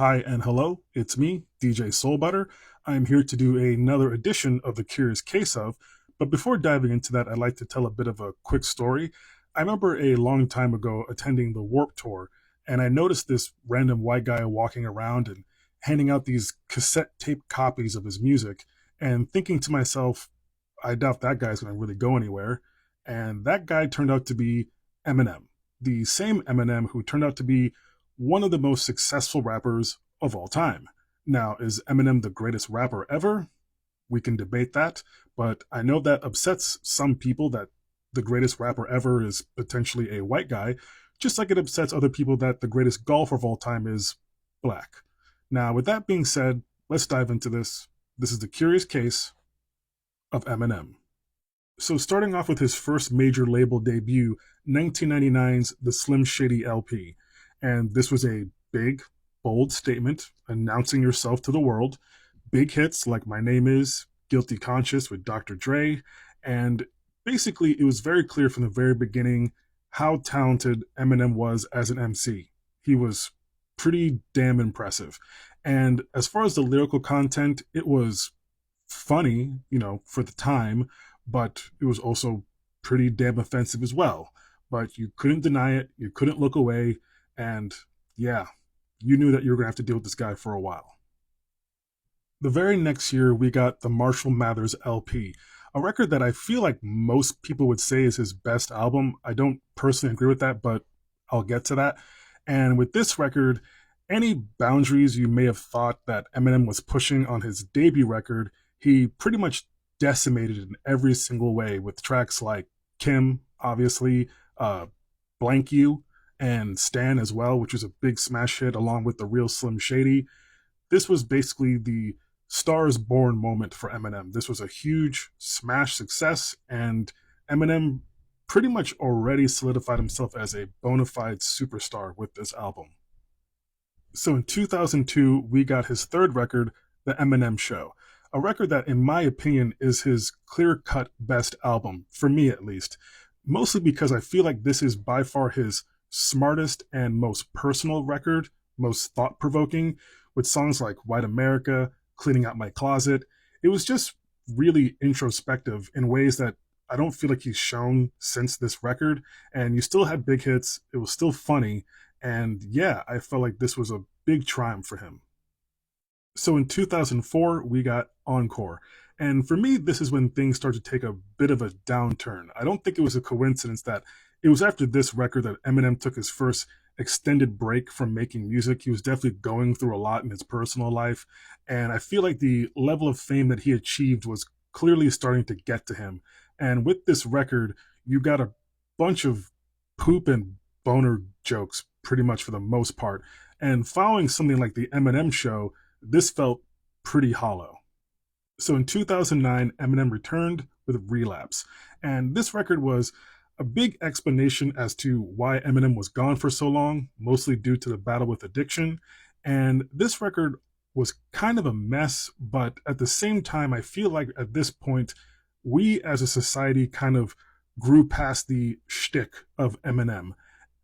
Hi and hello, it's me, DJSoulbutter. I am here to do another edition of The Curious Case of, but before diving into that, I'd like to tell a bit of a quick story. I remember a long time ago attending the Warp Tour, and I noticed this random white guy walking around and handing out these cassette tape copies of his music, and thinking to myself, I doubt that guy's going to really go anywhere. And that guy turned out to be Eminem, the same Eminem who turned out to be one of the most successful rappers of all time. Now, is Eminem the greatest rapper ever? We can debate that, but I know that upsets some people that the greatest rapper ever is potentially a white guy, just like it upsets other people that the greatest golfer of all time is black. Now, with that being said, let's dive into this. This is the curious case of Eminem. So starting off with his first major label debut, 1999's The Slim Shady LP. And this was a big, bold statement announcing yourself to the world. Big hits like My Name Is, Guilty Conscious with Dr. Dre. And basically, it was very clear from the very beginning how talented Eminem was as an MC. He was pretty damn impressive. And as far as the lyrical content, it was funny, for the time, but it was also pretty damn offensive as well. But you couldn't deny it. You couldn't look away. And yeah, you knew that you were going to have to deal with this guy for a while. The very next year, we got the Marshall Mathers LP, a record that I feel like most people would say is his best album. I don't personally agree with that, but I'll get to that. And with this record, any boundaries you may have thought that Eminem was pushing on his debut record, he pretty much decimated in every single way with tracks like Kim, obviously, Blank You, and Stan as well, which was a big smash hit along with The Real Slim Shady. This was basically the Stars Born moment for Eminem. This was a huge smash success, and Eminem pretty much already solidified himself as a bona fide superstar with this album. So in 2002, we got his third record, The Eminem Show, a record that, in my opinion, is his clear-cut best album, for me at least, mostly because I feel like this is by far his smartest and most personal record, most thought-provoking, with songs like White America, Cleaning Out My Closet. It was just really introspective in ways that I don't feel like he's shown since this record, and you still had big hits, it was still funny, and yeah, I felt like this was a big triumph for him. So in 2004, we got Encore. And for me, this is when things started to take a bit of a downturn. I don't think it was a coincidence that it was after this record that Eminem took his first extended break from making music. He was definitely going through a lot in his personal life. And I feel like the level of fame that he achieved was clearly starting to get to him. And with this record, you got a bunch of poop and boner jokes, pretty much for the most part. And following something like the Eminem Show, this felt pretty hollow. So in 2009, Eminem returned with Relapse. And this record was a big explanation as to why Eminem was gone for so long, mostly due to the battle with addiction. And this record was kind of a mess, but at the same time, I feel like at this point, we as a society kind of grew past the shtick of Eminem.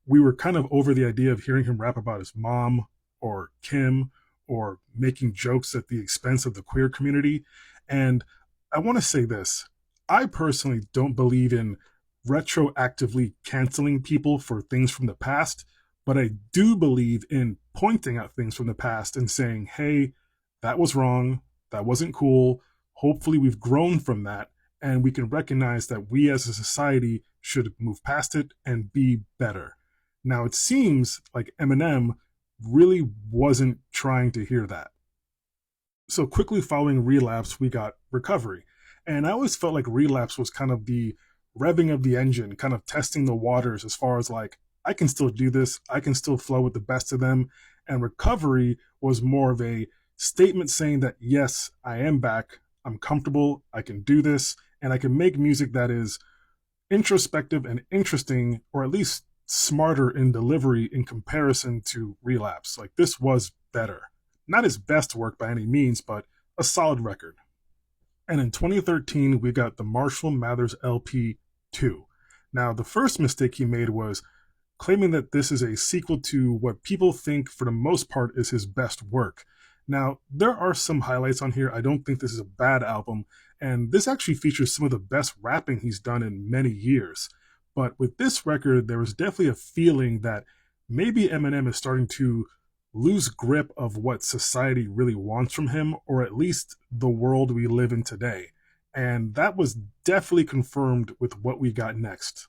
We were kind of over the idea of hearing him rap about his mom or Kim or making jokes at the expense of the queer community. And I want to say this. I personally don't believe in retroactively canceling people for things from the past, but I do believe in pointing at things from the past and saying, hey, that was wrong. That wasn't cool. Hopefully we've grown from that and we can recognize that we as a society should move past it and be better. Now, it seems like Eminem really wasn't trying to hear that. So quickly following Relapse, we got Recovery. And I always felt like Relapse was kind of the revving of the engine, kind of testing the waters as far as like, I can still do this, I can still flow with the best of them. And Recovery was more of a statement saying that, yes, I am back, I'm comfortable, I can do this, and I can make music that is introspective and interesting, or at least smarter in delivery in comparison to Relapse. Like, this was better. Not his best work by any means, but a solid record. And in 2013, we got the Marshall Mathers LP 2. Now, the first mistake he made was claiming that this is a sequel to what people think for the most part is his best work. Now, there are some highlights on here. I don't think this is a bad album, and this actually features some of the best rapping he's done in many years. But with this record, there was definitely a feeling that maybe Eminem is starting to lose grip of what society really wants from him, or at least the world we live in today. And that was definitely confirmed with what we got next.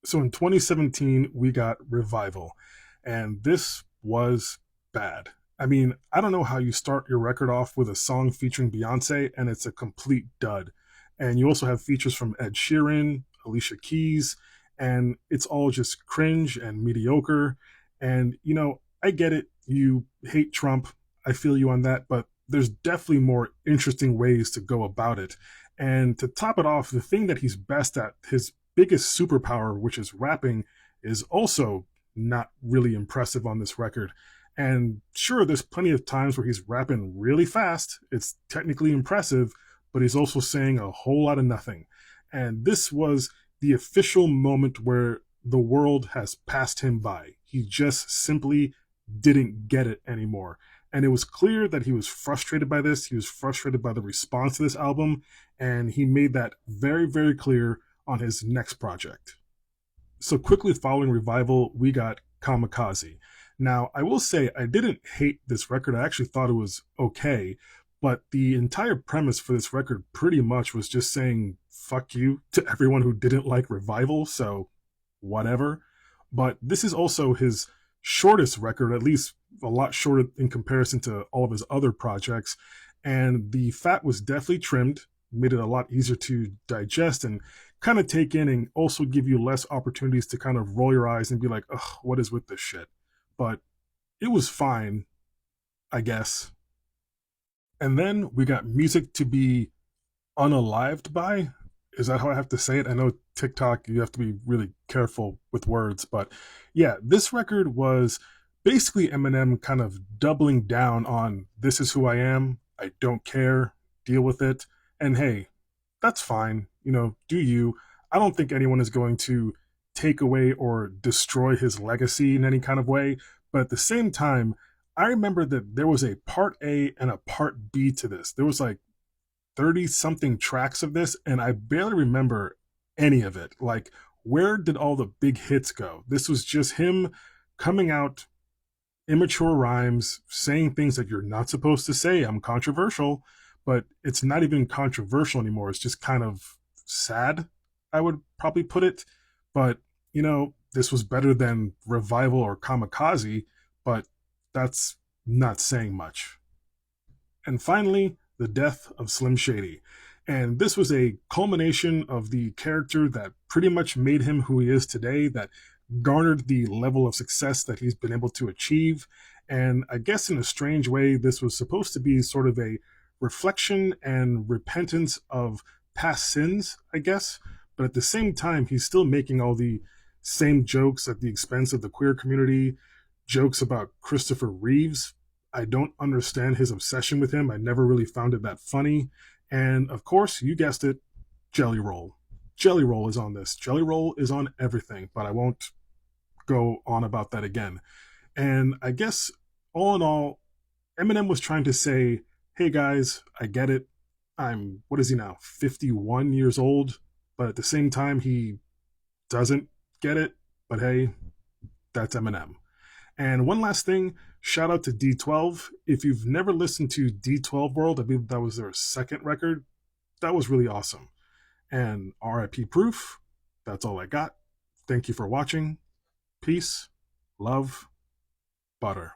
So in 2017, we got Revival, and this was bad. I mean, I don't know how you start your record off with a song featuring Beyonce and it's a complete dud. And you also have features from Ed Sheeran, Alicia Keys, and it's all just cringe and mediocre. And, I get it. You hate Trump. I feel you on that, but there's definitely more interesting ways to go about it. And to top it off, the thing that he's best at, his biggest superpower, which is rapping, is also not really impressive on this record. And sure, there's plenty of times where he's rapping really fast. It's technically impressive, but he's also saying a whole lot of nothing. And this was the official moment where the world has passed him by. He just simply didn't get it anymore. And it was clear that he was frustrated by this. He was frustrated by the response to this album. And he made that very, very clear on his next project. So quickly following Revival, we got Kamakazi. Now, I will say I didn't hate this record. I actually thought it was okay. But the entire premise for this record pretty much was just saying fuck you to everyone who didn't like Revival. So whatever. But this is also his shortest record, at least a lot shorter in comparison to all of his other projects. And the fat was definitely trimmed, made it a lot easier to digest and kind of take in, and also give you less opportunities to kind of roll your eyes and be like, ugh, what is with this shit? But it was fine, I guess. And then we got Music to Be Unalived By. Is that how I have to say it? I know TikTok, you have to be really careful with words, but yeah, this record was basically Eminem kind of doubling down on this is who I am, I don't care, deal with it, and hey, that's fine, do you. I don't think anyone is going to take away or destroy his legacy in any kind of way, but at the same time, I remember that there was a part A and a part B to this. There was like 30 something tracks of this, and I barely remember any of it. Like, where did all the big hits go? This was just him coming out immature rhymes, saying things that you're not supposed to say. I'm controversial, but it's not even controversial anymore. It's just kind of sad, I would probably put it. But, this was better than Revival or Kamakazi, but that's not saying much. And finally, the death of Slim Shady. And this was a culmination of the character that pretty much made him who he is today, that garnered the level of success that he's been able to achieve. And I guess in a strange way, this was supposed to be sort of a reflection and repentance of past sins, I guess. But at the same time, he's still making all the same jokes at the expense of the queer community, jokes about Christopher Reeves. I don't understand his obsession with him. I never really found it that funny. And of course, you guessed it, Jelly Roll. Jelly Roll is on this. Jelly Roll is on everything, but I won't go on about that again. And I guess all in all, Eminem was trying to say, hey guys, I get it. What is he now, 51 years old? But at the same time, he doesn't get it. But hey, that's Eminem. And one last thing, shout out to D12. If you've never listened to D12 World, I believe that was their second record. That was really awesome. And RIP Proof, that's all I got. Thank you for watching. Peace, love, butter.